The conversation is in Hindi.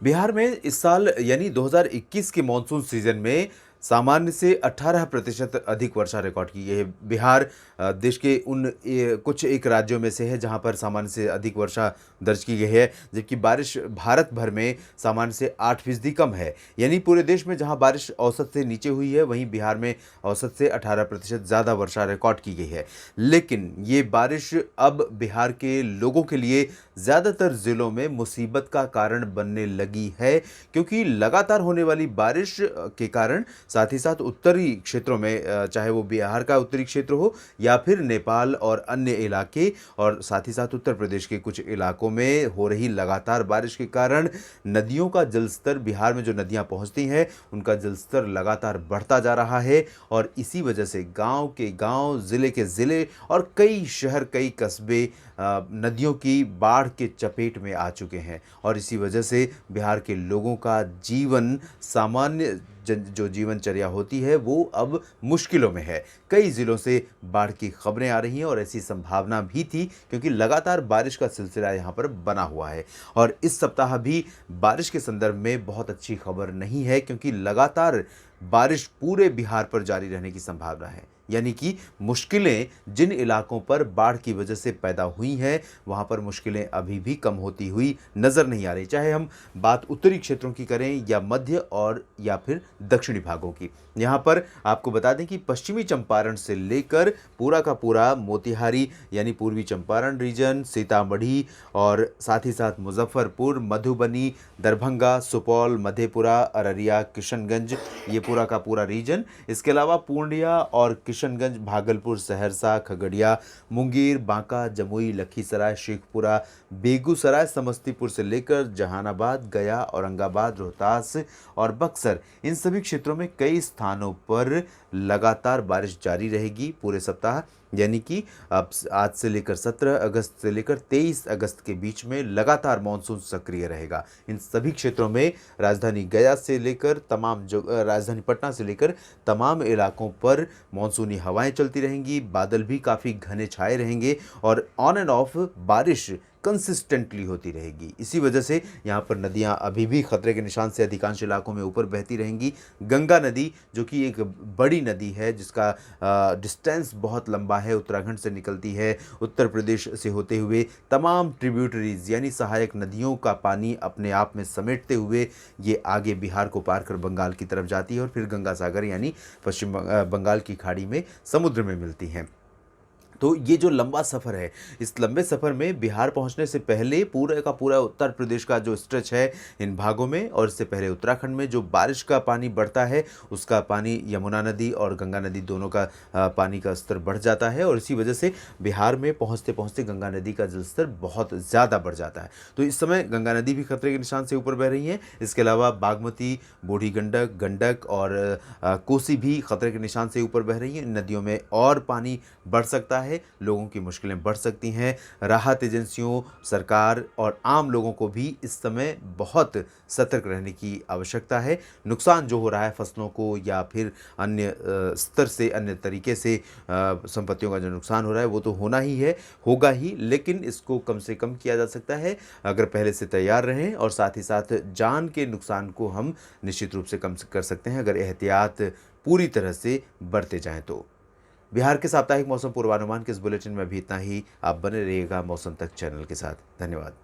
बिहार में इस साल यानी 2021 के मानसून सीजन में सामान्य से 18% अधिक वर्षा रिकॉर्ड की गई है। बिहार देश के उन कुछ एक राज्यों में से है जहां पर सामान्य से अधिक वर्षा दर्ज की गई है, जबकि बारिश भारत भर में सामान्य से 8% कम है। यानी पूरे देश में जहां बारिश औसत से नीचे हुई है, वहीं बिहार में औसत से 18% ज़्यादा वर्षा रिकॉर्ड की गई है। लेकिन ये बारिश अब बिहार के लोगों के लिए ज़्यादातर ज़िलों में मुसीबत का कारण बनने लगी है, क्योंकि लगातार होने वाली बारिश के कारण साथ ही साथ उत्तरी क्षेत्रों में, चाहे वो बिहार का उत्तरी क्षेत्र हो या फिर नेपाल और अन्य इलाके, और साथ ही साथ उत्तर प्रदेश के कुछ इलाकों में हो रही लगातार बारिश के कारण नदियों का जलस्तर, बिहार में जो नदियां पहुंचती हैं उनका जलस्तर लगातार बढ़ता जा रहा है। और इसी वजह से गांव के गांव, ज़िले के ज़िले और कई शहर, कई कस्बे नदियों की बाढ़ के चपेट में आ चुके हैं। और इसी वजह से बिहार के लोगों का जीवन, सामान्य जो जीवनचर्या होती है, वो अब मुश्किलों में है। कई ज़िलों से बाढ़ की खबरें आ रही हैं और ऐसी संभावना भी थी, क्योंकि लगातार बारिश का सिलसिला यहाँ पर बना हुआ है। और इस सप्ताह भी बारिश के संदर्भ में बहुत अच्छी खबर नहीं है, क्योंकि लगातार बारिश पूरे बिहार पर जारी रहने की संभावना है। यानी कि मुश्किलें जिन इलाकों पर बाढ़ की वजह से पैदा हुई हैं, वहाँ पर मुश्किलें अभी भी कम होती हुई नज़र नहीं आ रही, चाहे हम बात उत्तरी क्षेत्रों की करें या मध्य और या फिर दक्षिणी भागों की। यहाँ पर आपको बता दें कि पश्चिमी चंपारण से लेकर पूरा का पूरा मोतिहारी यानी पूर्वी चंपारण रीजन, सीतामढ़ी और साथ ही साथ मुजफ्फरपुर, मधुबनी, दरभंगा, सुपौल, मधेपुरा, अररिया, किशनगंज, ये पूरा का पूरा रीजन। इसके अलावा पूर्णिया और किशनगंज, भागलपुर, सहरसा, खगड़िया, मुंगेर, बांका, जमुई, लखीसराय, शेखपुरा, बेगूसराय, समस्तीपुर से लेकर जहानाबाद, गया, औरंगाबाद, रोहतास और बक्सर, इन सभी क्षेत्रों में कई स्थानों पर लगातार बारिश जारी रहेगी पूरे सप्ताह। यानी कि अब आज से लेकर 17 अगस्त से लेकर 23 अगस्त के बीच में लगातार मानसून सक्रिय रहेगा। इन सभी क्षेत्रों में राजधानी गया से लेकर राजधानी पटना से लेकर तमाम इलाकों पर मानसूनी हवाएं चलती रहेंगी, बादल भी काफ़ी घने छाए रहेंगे और ऑन एंड ऑफ बारिश कंसिस्टेंटली होती रहेगी। इसी वजह से यहाँ पर नदियाँ अभी भी खतरे के निशान से अधिकांश इलाकों में ऊपर बहती रहेंगी। गंगा नदी, जो कि एक बड़ी नदी है जिसका डिस्टेंस बहुत लंबा है, उत्तराखंड से निकलती है, उत्तर प्रदेश से होते हुए तमाम ट्रिब्यूटरीज यानी सहायक नदियों का पानी अपने आप में समेटते हुए ये आगे बिहार को पार कर बंगाल की तरफ जाती है और फिर गंगा सागर यानी पश्चिम बंगाल की खाड़ी में समुद्र में मिलती हैं। तो ये जो लंबा सफ़र है, इस लंबे सफ़र में बिहार पहुंचने से पहले पूरे का पूरा उत्तर प्रदेश का जो स्ट्रेच है इन भागों में, और इससे पहले उत्तराखंड में जो बारिश का पानी बढ़ता है, उसका पानी यमुना नदी और गंगा नदी दोनों का पानी का स्तर बढ़ जाता है, और इसी वजह से बिहार में पहुंचते पहुंचते गंगा नदी का जलस्तर बहुत ज़्यादा बढ़ जाता है। तो इस समय गंगा नदी भी खतरे के निशान से ऊपर बह रही है। इसके अलावा बागमती, बूढ़ी गंडक, गंडक और कोसी भी खतरे के निशान से ऊपर बह रही हैं। इन नदियों में और पानी बढ़ सकता है, लोगों की मुश्किलें बढ़ सकती हैं। राहत एजेंसियों, सरकार और आम लोगों को भी इस समय बहुत सतर्क रहने की आवश्यकता है। नुकसान जो हो रहा है फसलों को या फिर अन्य स्तर से, अन्य तरीके से संपत्तियों का जो नुकसान हो रहा है वो तो होना ही है, होगा ही, लेकिन इसको कम से कम किया जा सकता है अगर पहले से तैयार रहें, और साथ ही साथ जान के नुकसान को हम निश्चित रूप से कम कर सकते हैं अगर एहतियात पूरी तरह से बरते जाएं तो। बिहार के साप्ताहिक मौसम पूर्वानुमान के इस बुलेटिन में भी इतना ही। आप बने रहिएगा मौसम तक चैनल के साथ। धन्यवाद।